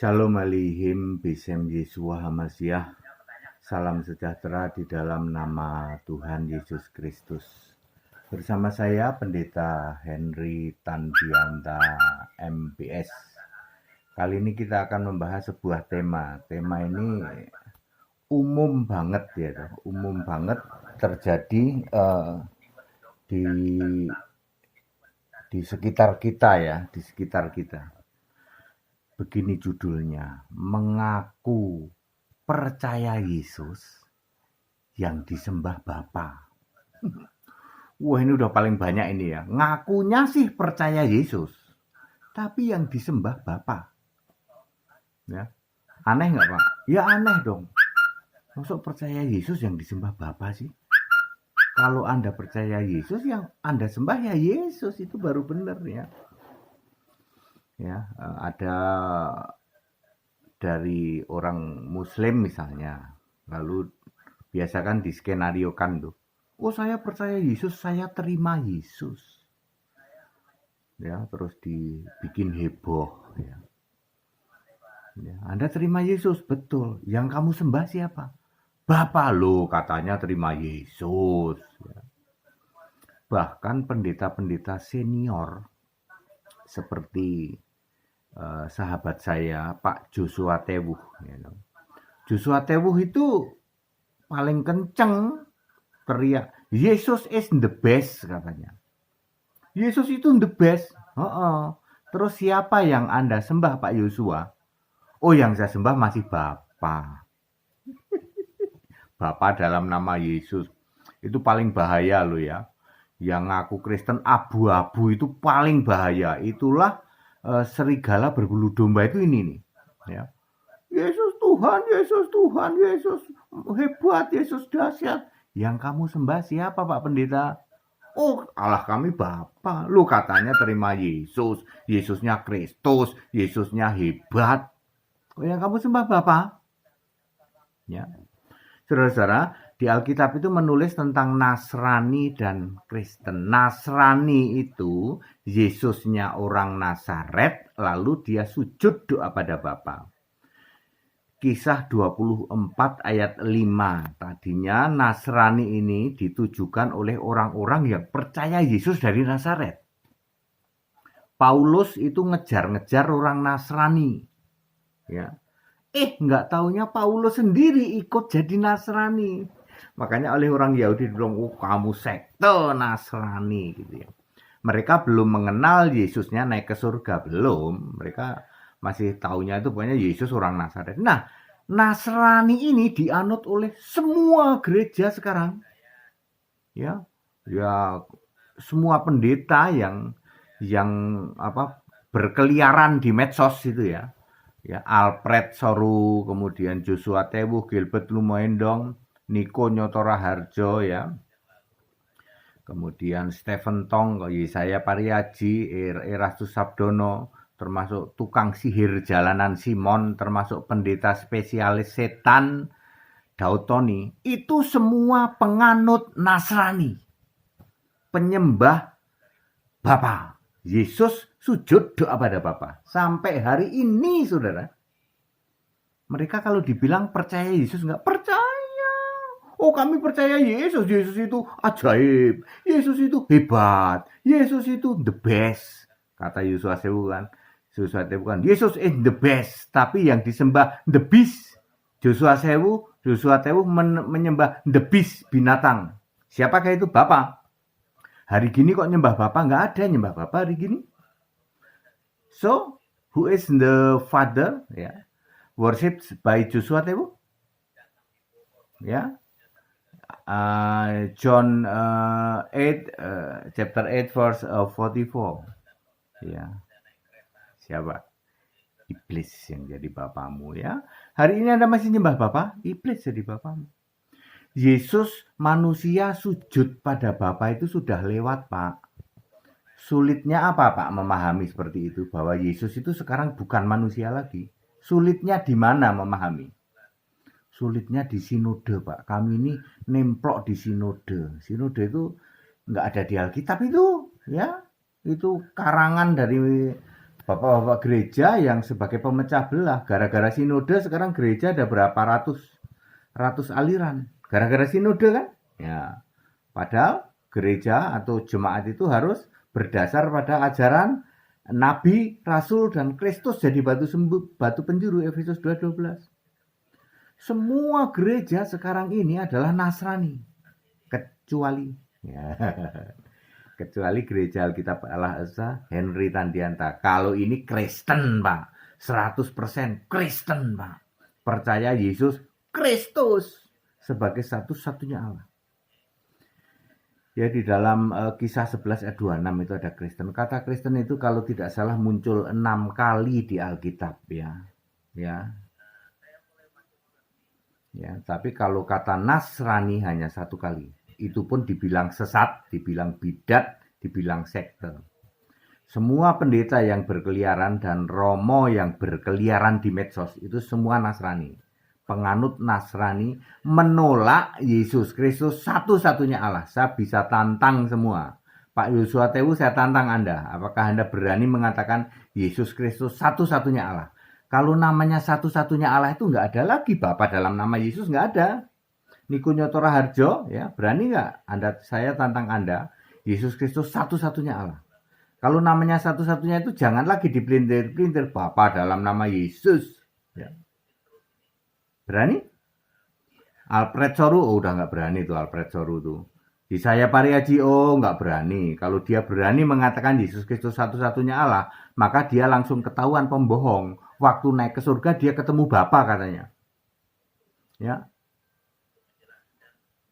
Shalom Aleichem Besem Yeshua HaMashiach. Salam sejahtera di dalam nama Tuhan Yesus Kristus. Bersama saya Pendeta Henry Tandianta MBS. Kali ini kita akan membahas sebuah tema. Tema ini umum banget ya, umum banget terjadi di sekitar kita ya, di sekitar kita. Begini judulnya, mengaku percaya Yesus yang disembah Bapa. Wah, ini udah paling banyak ini ya. Ngakunya sih percaya Yesus, tapi yang disembah Bapa. Ya. Aneh nggak Pak? Ya aneh dong. Maksud percaya Yesus yang disembah Bapa sih? Kalau Anda percaya Yesus, yang Anda sembah ya Yesus, itu baru benar ya. Ya, ada dari orang Muslim misalnya, lalu biasa kan diskenariokan tuh, oh saya percaya Yesus, saya terima Yesus, ya terus dibikin heboh ya. Ya, Anda terima Yesus, betul, yang kamu sembah siapa? Bapak lo katanya terima Yesus ya. Bahkan pendeta-pendeta senior seperti sahabat saya Pak Joshua Tewuh ya. Joshua Tewuh itu paling kenceng teriak, Yesus is the best katanya. Yesus itu the best. Terus siapa yang Anda sembah Pak Joshua? Oh, yang saya sembah masih Bapa. Bapa dalam nama Yesus. Itu paling bahaya loh ya. Yang ngaku Kristen abu-abu itu paling bahaya. Itulah serigala berbulu domba itu ini nih. Ya. Yesus Tuhan, Yesus Tuhan, Yesus hebat, Yesus dahsyat. Yang kamu sembah siapa Pak Pendeta? Oh, Allah kami Bapa. Lu katanya terima Yesus, Yesusnya Kristus, Yesusnya hebat. Oh, yang kamu sembah Bapa? Ya. Saudara-saudara, di Alkitab itu menulis tentang Nasrani dan Kristen. Nasrani itu Yesusnya orang Nazaret, lalu dia sujud doa pada Bapa. Kisah 24 ayat 5. Tadinya Nasrani ini ditujukan oleh orang-orang yang percaya Yesus dari Nazaret. Paulus itu ngejar-ngejar orang Nasrani. Ya. Nggak taunya Paulus sendiri ikut jadi Nasrani. Makanya oleh orang Yahudi bilang, oh kamu sekte Nasrani gitu ya. Mereka belum mengenal Yesusnya naik ke surga, belum. Mereka masih taunya itu pokoknya Yesus orang Nazaret. Nah, Nasrani ini dianut oleh semua gereja sekarang. Ya, semua pendeta yang berkeliaran di medsos itu ya. Ya, Alfred Soru, kemudian Joshua Tewuh, Gilbert Lumoendong, Niko Nyotora Harjo ya. Kemudian Stephen Tong, Yesaya Pariaji, Erastus Sabdono, termasuk tukang sihir jalanan Simon, termasuk pendeta spesialis setan Daud Tony, itu semua penganut Nasrani, penyembah Bapa. Yesus sujud doa pada Bapa. Sampai hari ini, saudara, mereka kalau dibilang percaya Yesus, nggak percaya. Oh, kami percaya Yesus. Yesus itu ajaib. Yesus itu hebat. Yesus itu the best. Kata Joshua Tewuh kan. Yesus is the best. Tapi yang disembah the beast. Joshua Tewuh menyembah the beast, binatang. Siapakah itu? Bapa. Hari gini kok nyembah Bapa? Nggak ada nyembah Bapa hari gini. So, who is the Father? Ya. Worshipped by Joshua Tewuh? Ya. John 8 chapter 8 verse 44. Ya. Siapa? Iblis yang jadi bapamu ya. Hari ini Anda masih nyembah Bapa? Iblis jadi bapamu. Yesus manusia sujud pada Bapa itu sudah lewat, Pak. Sulitnya apa, Pak, memahami seperti itu, bahwa Yesus itu sekarang bukan manusia lagi. Sulitnya di mana memahami? Sulitnya di sinode, Pak. Kami ini nemplok di sinode. Sinode itu nggak ada di Alkitab itu, ya. Itu karangan dari bapak-bapak gereja yang sebagai pemecah belah. Gara-gara sinode sekarang gereja ada berapa ratus aliran. Gara-gara sinode kan? Ya. Padahal gereja atau jemaat itu harus berdasar pada ajaran Nabi, Rasul, dan Kristus jadi batu penjuru Efesus 2:12. Semua gereja sekarang ini adalah Nasrani. Kecuali ya, kecuali gereja Alkitab Allah Esa Henry Tandianta. Kalau ini Kristen, Pak. 100% Kristen, Pak. Percaya Yesus Kristus sebagai satu-satunya Allah. Ya, di dalam kisah 11 ayat 26 itu ada Kristen. Kata Kristen itu kalau tidak salah muncul 6 kali di Alkitab ya. Ya. Ya, tapi kalau kata Nasrani hanya 1 kali. Itu pun dibilang sesat, dibilang bidat, dibilang sekte. Semua pendeta yang berkeliaran dan romo yang berkeliaran di medsos itu semua Nasrani. Penganut Nasrani menolak Yesus Kristus satu-satunya Allah. Saya bisa tantang semua. Pak Yosua Tewu, saya tantang Anda. Apakah Anda berani mengatakan Yesus Kristus satu-satunya Allah? Kalau namanya satu-satunya Allah itu nggak ada lagi. Bapa dalam nama Yesus nggak ada. Niku Nyotora Harjo, ya, berani nggak saya tantang Anda, Yesus Kristus satu-satunya Allah. Kalau namanya satu-satunya itu jangan lagi dipelintir-pelintir Bapa dalam nama Yesus. Ya. Berani? Alfred Soru, oh udah nggak berani tuh Alfred Soru tuh. Yesaya Pariaji, oh nggak berani. Kalau dia berani mengatakan Yesus Kristus satu-satunya Allah, maka dia langsung ketahuan pembohong. Waktu naik ke surga dia ketemu Bapa katanya. Ya,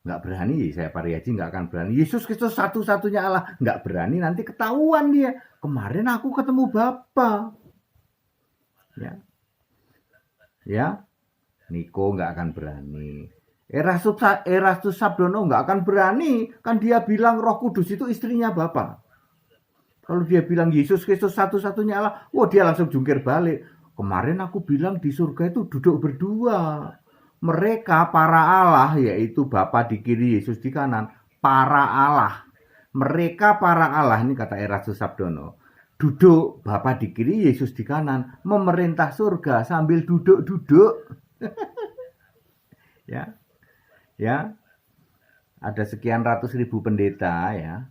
nggak berani, saya Pariaji nggak akan berani. Yesus Kristus satu-satunya Allah, nggak berani, nanti ketahuan dia. Kemarin aku ketemu Bapa. Ya, ya, Niko nggak akan berani. Erastus Sabdono nggak akan berani, kan dia bilang Roh Kudus itu istrinya Bapa. Kalau dia bilang Yesus Kristus satu-satunya Allah, wah dia langsung jungkir balik. Kemarin aku bilang di surga itu duduk berdua. Mereka para Allah, yaitu Bapa di kiri, Yesus di kanan. Para Allah. Mereka para Allah, ini kata Erastus Sabdono. Duduk, Bapa di kiri, Yesus di kanan. Memerintah surga sambil duduk-duduk. Ya, ya. Ada sekian ratus ribu pendeta ya.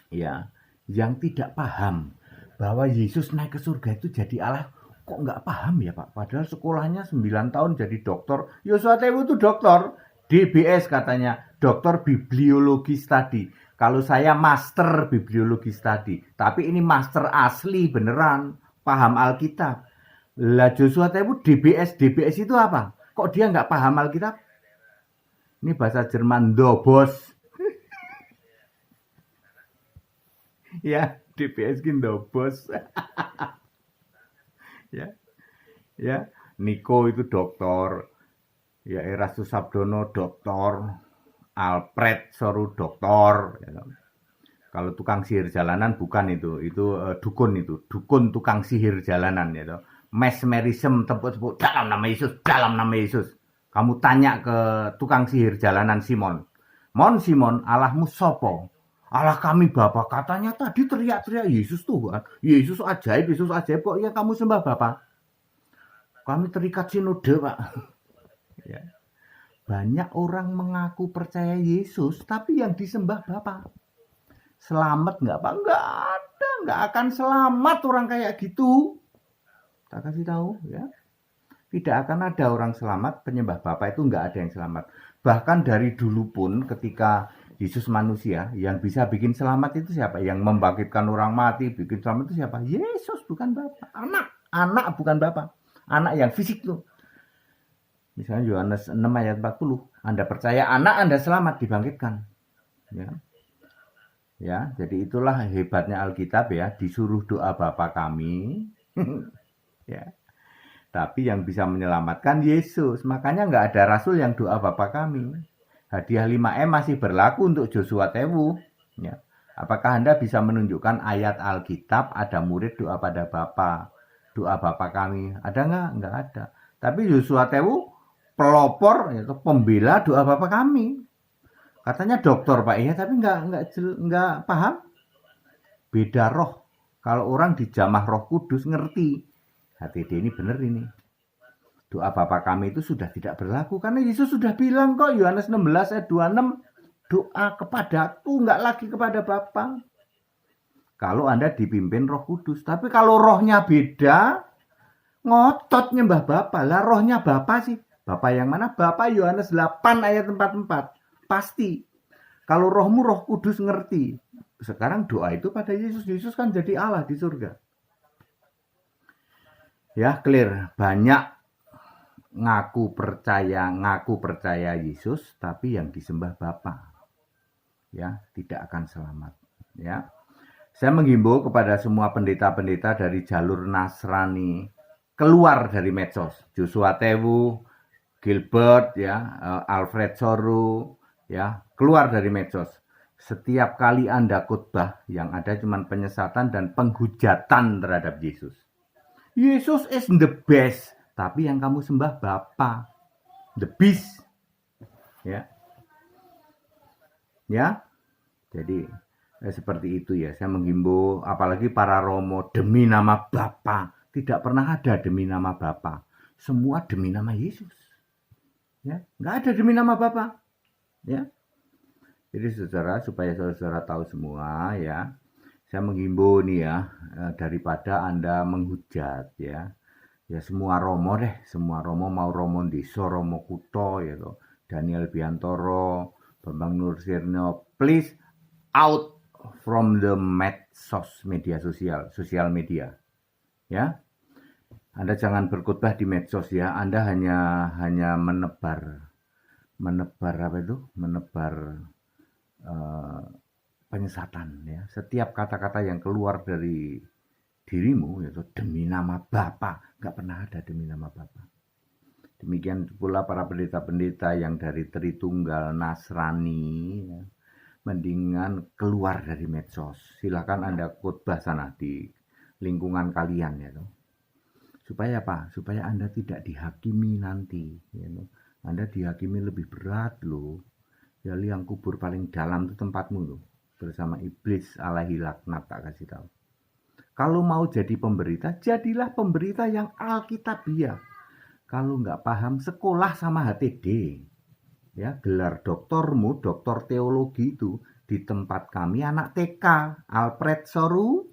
Ya, yang tidak paham bahwa Yesus naik ke surga itu jadi Allah. Kok nggak paham ya Pak? Padahal sekolahnya 9 tahun jadi dokter. Yosua Tewu itu dokter. DBS katanya. Dokter Bibliologi Studi. Kalau saya master Bibliologi Studi. Tapi ini master asli beneran. Paham Alkitab. Lah Joshua Tewu DBS. DBS itu apa? Kok dia nggak paham Alkitab? Ini bahasa Jerman. Dobos. Ya, DBS ini dobos. Ya, ya, Niko itu dokter, ya Erastus Sabdono dokter, Alfred Soru dokter. Ya. Kalau tukang sihir jalanan bukan itu dukun tukang sihir jalanan ya. Mesmerism tepuk-tepuk dalam nama Yesus, dalam nama Yesus. Kamu tanya ke tukang sihir jalanan Simon, Simon, Allahmu sopo? Allah kami Bapa, katanya tadi teriak-teriak Yesus Tuhan, Yesus ajaib kok ya kamu sembah Bapa. Kami terikat sinode Pak. Ya. Banyak orang mengaku percaya Yesus, tapi yang disembah Bapa. Selamat nggak Pak? Nggak ada, nggak akan selamat orang kayak gitu. Tak kasih tahu ya. Tidak akan ada orang selamat, penyembah Bapa itu nggak ada yang selamat. Bahkan dari dulu pun ketika Yesus manusia, yang bisa bikin selamat itu siapa? Yang membangkitkan orang mati, bikin selamat itu siapa? Yesus, bukan Bapa. Anak bukan Bapa. Anak yang fisik tuh. Misalnya Yohanes 6 ayat 40. Anda percaya anak Anda selamat dibangkitkan. Ya. Ya, jadi itulah hebatnya Alkitab ya, disuruh doa Bapa kami. Ya. Tapi yang bisa menyelamatkan Yesus. Makanya nggak ada rasul yang doa Bapa kami. Hadiah 5M masih berlaku untuk Joshua Tewu. Ya. Apakah Anda bisa menunjukkan ayat Alkitab ada murid doa pada Bapa? Doa Bapa kami. Ada nggak? Nggak ada. Tapi Joshua Tewu pelopor, yaitu pembela doa Bapa kami. Katanya dokter Pak, ya, tapi nggak paham. Beda roh. Kalau orang dijamah Roh Kudus ngerti, HTD ini benar ini. Doa Bapa kami itu sudah tidak berlaku karena Yesus sudah bilang kok Yohanes 16 ayat 26, doa kepadaku enggak lagi kepada Bapa. Kalau Anda dipimpin Roh Kudus, tapi kalau rohnya beda, ngotot nyembah Bapa. Lah rohnya Bapa sih. Bapa yang mana? Bapa Yohanes 8 ayat 44. Pasti. Kalau rohmu Roh Kudus ngerti. Sekarang doa itu pada Yesus. Yesus kan jadi Allah di surga. Ya, clear. Banyak ngaku percaya Yesus, tapi yang disembah Bapa. Ya, tidak akan selamat. Ya. Saya menghimbau kepada semua pendeta-pendeta dari jalur Nasrani keluar dari medsos. Joshua Tewu, Gilbert, ya, Alfred Soru, ya, keluar dari medsos. Setiap kali Anda khotbah yang ada cuma penyesatan dan penghujatan terhadap Yesus. Yesus is the best, tapi yang kamu sembah Bapa, the beast, ya, ya. Jadi seperti itu ya. Saya menghimbau, apalagi para romo, demi nama Bapa. Tidak pernah ada demi nama Bapa. Semua demi nama Yesus. Ya, nggak ada demi nama Bapa. Ya. Jadi saudara, supaya saudara tahu semua ya. Saya menghimbau nih ya, daripada Anda menghujat ya. Ya semua romo deh, semua romo, mau romo Deso, romo Kuto ya toh. Daniel Biantoro, Bambang Nursirno, please out from the medsos, media sosial media. Ya. Anda jangan berkhotbah di medsos ya. Anda hanya menebar apa itu? Menebar penyesatan ya. Setiap kata-kata yang keluar dari dirimu yaitu demi nama Bapa, enggak pernah ada demi nama Bapa. Demikian pula para pendeta-pendeta yang dari Tritunggal Nasrani ya. Mendingan keluar dari medsos. Silakan Anda khotbah sana di lingkungan kalian ya. Supaya apa? Supaya Anda tidak dihakimi nanti. Ya, Anda dihakimi lebih berat loh. Ya liang kubur paling dalam itu tempatmu loh. Bersama iblis alaihi laknat, tak kasih tahu. Kalau mau jadi pemberita, jadilah pemberita yang alkitabiah. Kalau nggak paham, sekolah sama HTD. Ya, gelar doktormu, doktor teologi itu di tempat kami anak TK, Alfred Soru,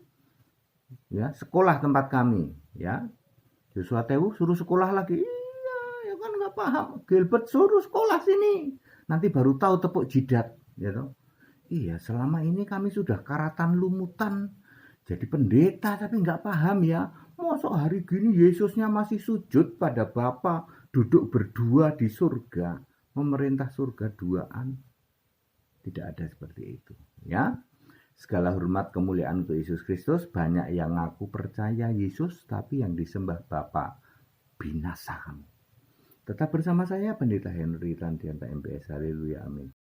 ya, sekolah tempat kami, ya. Joshua Tewu suruh sekolah lagi, iya, ya kan nggak paham. Gilbert suruh sekolah sini, nanti baru tahu tepuk jidat, ya toh. Iya, selama ini kami sudah karatan lumutan, jadi pendeta tapi nggak paham ya. Masa hari gini Yesusnya masih sujud pada Bapa, duduk berdua di surga. Memerintah surga duaan. Tidak ada seperti itu ya. Segala hormat kemuliaan untuk Yesus Kristus. Banyak yang ngaku percaya Yesus tapi yang disembah Bapa, binasa kamu. Tetap bersama saya Pendeta Henry Randianta MPS. Haleluya, amin.